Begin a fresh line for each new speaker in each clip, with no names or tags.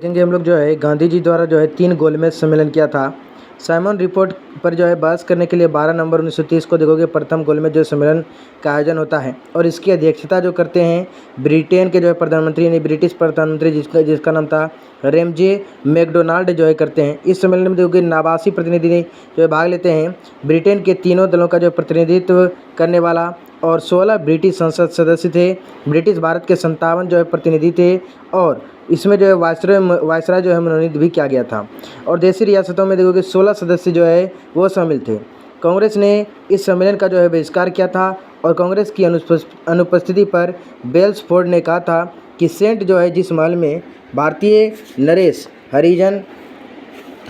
देखेंगे हम लोग जो है गांधी जी द्वारा जो है 3 गोलमेज सम्मेलन किया था। साइमन रिपोर्ट पर जो है बहस करने के लिए 12 नवंबर 1930 को देखोगे प्रथम गोलमेज जो सम्मेलन का आयोजन होता है और इसकी अध्यक्षता जो करते हैं ब्रिटेन के जो है प्रधानमंत्री यानी ब्रिटिश प्रधानमंत्री जिसका नाम था रेमजे मैकडोनाल्ड जो है करते हैं। इस सम्मेलन में देखोगे 89 प्रतिनिधि जो है भाग लेते हैं। ब्रिटेन के तीनों दलों का जो प्रतिनिधित्व करने वाला और 16 ब्रिटिश संसद सदस्य थे। ब्रिटिश भारत के 57 जो है प्रतिनिधि थे और इसमें जो है वायसराय जो है मनोनीत भी किया गया था और देशी रियासतों में देखोगे 16 सदस्य जो है वो शामिल थे। कांग्रेस ने इस सम्मेलन का जो है बहिष्कार किया था और कांग्रेस की अनुपस्थिति पर बेल्सफोर्ड ने कहा था कि सेंट जो है जिस महल में भारतीय नरेश हरिजन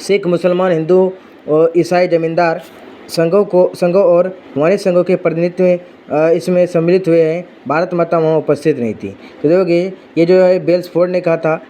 सिख मुसलमान हिंदू और ईसाई जमींदार संघों और वाणिज्य संघों के प्रतिनिधित्व में इसमें सम्मिलित हुए हैं, भारत माता वहाँ उपस्थित नहीं थी। तो देखोगे ये जो है बेल्सफोर्ड ने कहा था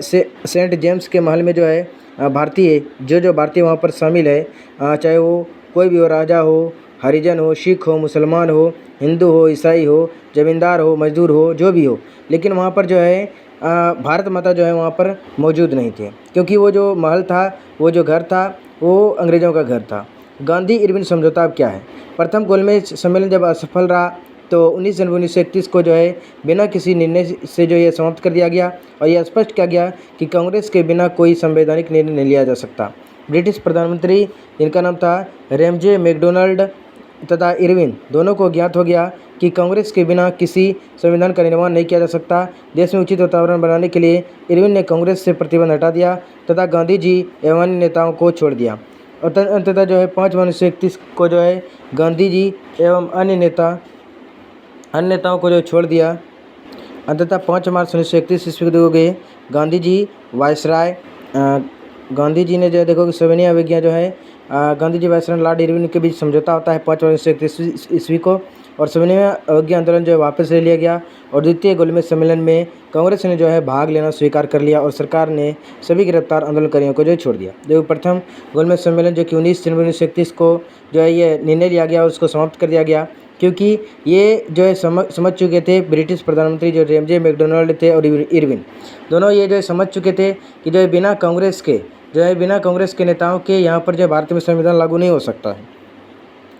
सेंट जेम्स के महल में जो है भारतीय जो भारतीय वहाँ पर शामिल है, चाहे वो कोई भी हो, राजा हो, हरिजन हो, सिख हो, मुसलमान हो, हिंदू हो, ईसाई हो, ज़मींदार हो, मजदूर हो, जो भी हो, लेकिन वहाँ पर जो है भारत माता जो है वहाँ पर मौजूद नहीं थे क्योंकि वो जो महल था, वो जो घर था, वो अंग्रेज़ों का घर था। गांधी इरविन समझौता अब क्या है? प्रथम गोलमेज सम्मेलन जब असफल रहा तो 19 जनवरी 1931 को जो है बिना किसी निर्णय से जो ये समाप्त कर दिया गया और यह स्पष्ट किया गया कि कांग्रेस के बिना कोई संवैधानिक निर्णय नहीं लिया जा सकता। ब्रिटिश प्रधानमंत्री जिनका नाम था रेमजे मैकडोनाल्ड तथा इरविन दोनों को ज्ञात हो गया कि कांग्रेस के बिना किसी संविधान का निर्माण नहीं किया जा सकता। देश में उचित वातावरण बनाने के लिए इरविन ने कांग्रेस से प्रतिबंध हटा दिया तथा गांधी जी एवं अन्य नेताओं को छोड़ दिया और अंततः जो है 5 मार्च 1931 को जो है गांधी जी एवं अन्य नेताओं को जो छोड़ दिया। अंततः 5 मार्च 1931 ईस्वी को देखोगे गांधी जी वायसराय गांधी जी ने जो है देखोगे सविनय अवज्ञा जो है Gandhi ji viceroy Lord Irwin के बीच समझौता होता है 5 मार्च 1931 ईस्वी को और सविनय अवज्ञा आंदोलन जो है वापस ले लिया गया और द्वितीय गोलमेज सम्मेलन में कांग्रेस ने जो है भाग लेना स्वीकार कर लिया और सरकार ने सभी गिरफ्तार आंदोलनकारियों को जो छोड़ दिया। जो प्रथम गोलमेज सम्मेलन जो कि 19 जनवरी 1931 को जो है ये निर्णय लिया गया उसको समाप्त कर दिया गया क्योंकि ये जो है समझ चुके थे ब्रिटिश प्रधानमंत्री जो रेमजे मैकडोनाल्ड थे और इरविन दोनों ये जो है समझ चुके थे कि जो है बिना कांग्रेस के नेताओं के यहाँ पर जो भारत में संविधान लागू नहीं हो सकता है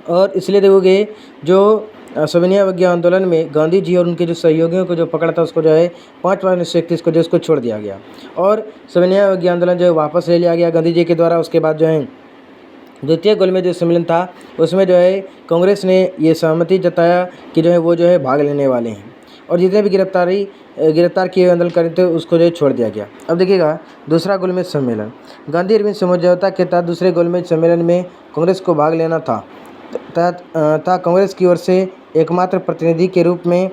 और इसलिए देखोगे जो सविनय अवज्ञा आंदोलन में गांधी जी और उनके जो सहयोगियों को जो पकड़ा था उसको जो है 5 मार्च 1931 को जो उसको छोड़ दिया गया और सविनय अवज्ञा आंदोलन जो है वापस ले लिया गया गांधी जी के द्वारा। उसके बाद जो है द्वितीय गोलमेज जो सम्मेलन था उसमें जो है कांग्रेस ने ये सहमति जताया कि जो है वो जो है भाग लेने वाले हैं और जितने भी गिरफ्तार किए हुए आंदोलनकारी थे उसको जो है छोड़ दिया गया। अब देखिएगा दूसरा गोलमेज सम्मेलन गांधी इरविन समझौता के तहत दूसरे गोलमेज सम्मेलन में कांग्रेस को भाग लेना था कांग्रेस की ओर से एकमात्र प्रतिनिधि के रूप में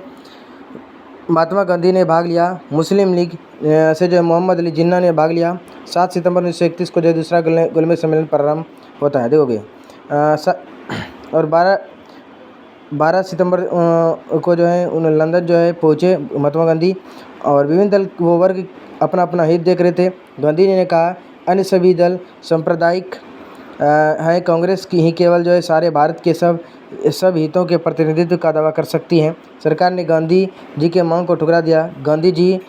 महात्मा गांधी ने भाग लिया। मुस्लिम लीग से जो है मोहम्मद अली जिन्ना ने भाग लिया। 7 सितंबर 1931 को जो दूसरा गोलमेज सम्मेलन प्रारंभ होता है देखोगे और 12 सितंबर को जो है उन लंदन जो है पहुँचे महात्मा गांधी और विभिन्न दल वो वर्ग अपना अपना हित देख रहे थे। गांधी जी ने कहा अन्य सभी दल सांप्रदायिक हैं, कांग्रेस की ही केवल जो है सारे भारत के सब हितों के प्रतिनिधित्व का दावा कर सकती हैं। सरकार ने गांधी जी के मांग को ठुकरा दिया। गांधी जी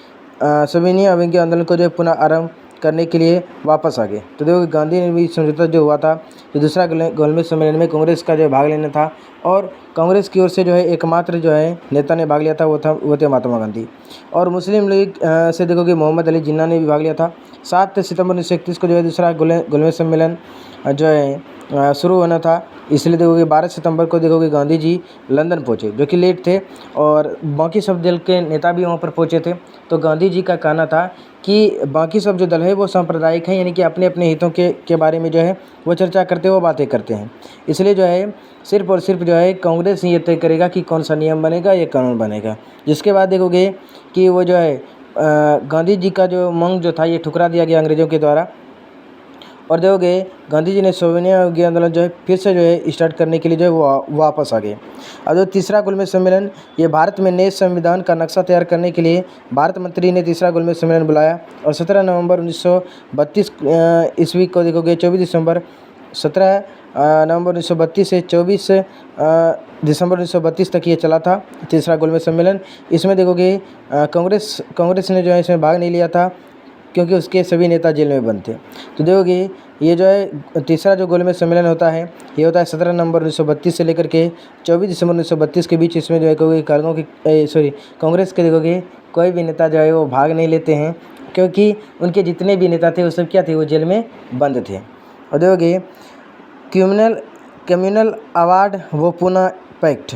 सविनय अवज्ञा आंदोलन को जो है पुनः आरंभ करने के लिए वापस आ गए। तो देखो गांधी ने भी समझौता जो हुआ था जो दूसरा गोलमेज सम्मेलन में कांग्रेस का जो भाग लेना था और कांग्रेस की ओर से जो है एकमात्र जो है नेता ने भाग लिया था वो थे महात्मा गांधी और मुस्लिम लीग से देखोगे मोहम्मद अली जिन्ना ने भी भाग लिया था। 7 सितंबर 1931 को जो है दूसरा गोलमेज सम्मेलन जो है शुरू होना था, इसलिए देखोगे 12 सितंबर को देखोगे गांधी जी लंदन पहुंचे जो कि लेट थे और बाकी सब दल के नेता भी वहां पर पहुंचे थे। तो गांधी जी का कहना था कि बाकी सब जो दल है वो सांप्रदायिक हैं, यानी कि अपने अपने हितों के बारे में जो है वो चर्चा करते वो बातें करते हैं। इसलिए जो है सिर्फ और सिर्फ जो है कांग्रेस ही ये तय करेगा कि कौन सा नियम बनेगा, ये कानून बनेगा। जिसके बाद देखोगे कि वो जो है गांधी जी का जो मांग जो था ये ठुकरा दिया गया अंग्रेज़ों के द्वारा और देखोगे गांधी जी ने सविनय अवज्ञा आंदोलन जो है फिर से जो है स्टार्ट करने के लिए जो है वो वापस आ गए। अब जो तीसरा गोलमेज सम्मेलन ये भारत में नए संविधान का नक्शा तैयार करने के लिए भारत मंत्री ने तीसरा गोलमेज सम्मेलन बुलाया और 17 नवंबर 1932 ईस्वी को देखोगे 17 नवंबर 1932 से 24 दिसंबर 1932 तक ये चला था तीसरा गोलमेज सम्मेलन। इसमें देखोगे कांग्रेस ने जो है इसमें भाग नहीं लिया था क्योंकि उसके सभी नेता जेल में बंद थे। तो देखोगे ये जो है तीसरा जो गोलमेज सम्मेलन होता है ये होता है 17 नवंबर 1932 से लेकर के 24 दिसंबर 1932 के बीच। इसमें जो है कांग्रेस के देखोगे कोई भी नेता जो है वो भाग नहीं लेते हैं, क्योंकि उनके जितने भी नेता थे वो सब क्या थे, वो जेल में बंद थे। और देखोगे कम्युनल अवार्ड व पुनः पैक्ट।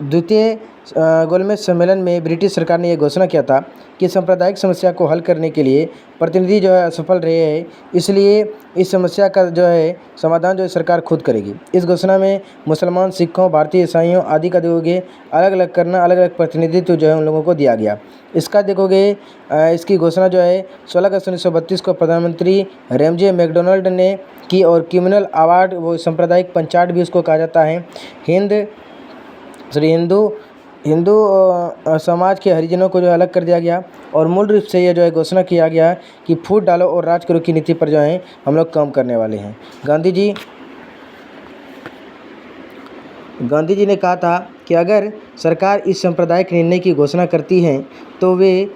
द्वितीय गोलमेज सम्मेलन में ब्रिटिश सरकार ने यह घोषणा किया था कि सांप्रदायिक समस्या को हल करने के लिए प्रतिनिधि जो है असफल रहे हैं, इसलिए इस समस्या का जो है समाधान जो है सरकार खुद करेगी। इस घोषणा में मुसलमान, सिखों, भारतीय ईसाइयों आदि का देखोगे अलग अलग करना, अलग अलग प्रतिनिधित्व जो है उन लोगों को दिया गया। इसका देखोगे इसकी घोषणा जो है 16 अगस्त 1932 को प्रधानमंत्री रैमजे मैकडोनाल्ड ने की। और कम्युनल अवार्ड वो सांप्रदायिक पंचायत भी उसको कहा जाता है। हिंदू समाज के हरिजनों को जो अलग कर दिया गया और मूल रूप से यह जो है घोषणा किया गया कि फूट डालो और राज करो की नीति पर जो है हम लोग काम करने वाले हैं। गांधी जी ने कहा था कि अगर सरकार इस सांप्रदायिक निर्णय की घोषणा करती है तो वे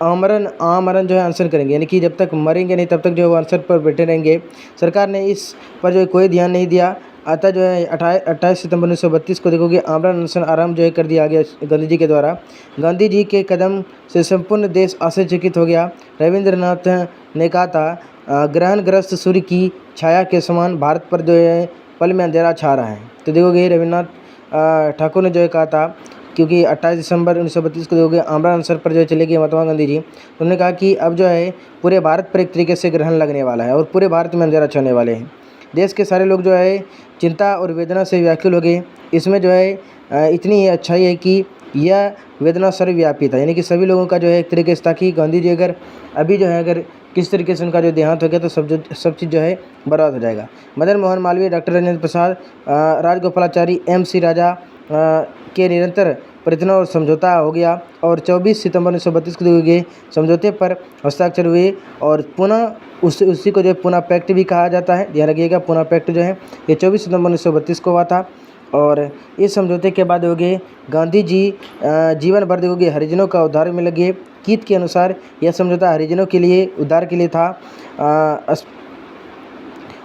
आमरण जो है अनशन करेंगे, यानी कि जब तक मरेंगे नहीं तब तक जो है वो अनशन पर बैठे रहेंगे। सरकार ने इस पर जो है कोई ध्यान नहीं दिया। अतः जो है 28 सितंबर 1932 को देखोगे आमरण अनशन आरंभ जो है कर दिया गया गांधी जी के द्वारा। गांधी जी के कदम से संपूर्ण देश आश्चर्यचकित हो गया। रविंद्रनाथ ने कहा था ग्रहणग्रस्त सूर्य की छाया के समान भारत पर जो है पल में अंधेरा छा रहा है। तो देखोगे रविन्द्रनाथ ठाकुर ने जो है कहा था, क्योंकि 28 दिसंबर 1932 को देखोगे आमरण अनशन पर जो है चले गए महात्मा गांधी जी। उन्होंने कहा कि अब जो है पूरे भारत पर एक तरीके से ग्रहण लगने वाला है और पूरे भारत में अंधेरा छाने वाले हैं। देश के सारे लोग जो है चिंता और वेदना से व्याकुल हो गए। इसमें जो है इतनी ही अच्छाई है कि यह वेदना सर्वव्यापी था, यानी कि सभी लोगों का जो है एक तरीके से था कि गांधी जी अगर अभी जो है अगर किस तरीके से उनका जो देहांत हो गया तो सब चीज़ जो है बर्बाद हो जाएगा। मदन मोहन मालवीय, डॉक्टर राजेंद्र प्रसाद, राजगोपालाचारी, MC राजा के निरंतर प्रयत्नों और समझौता हो गया और 24 सितंबर 1932 को दिए समझौते पर हस्ताक्षर हुए और पुनः उसी को जो है पुनः पैक्ट भी कहा जाता है। ध्यान रखिएगा, पुनः पैक्ट जो है ये 24 सितंबर 1932 को हुआ था। और इस समझौते के बाद होगे गांधी जी जीवन भर देखोगे हरिजनों का उद्धार में लगे। कीत के अनुसार यह समझौता हरिजनों के लिए उद्धार के लिए था,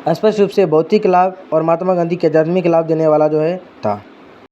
स्पष्ट रूप से भौतिक लाभ और महात्मा गांधी के आध्यात्मिक लाभ देने वाला जो है था।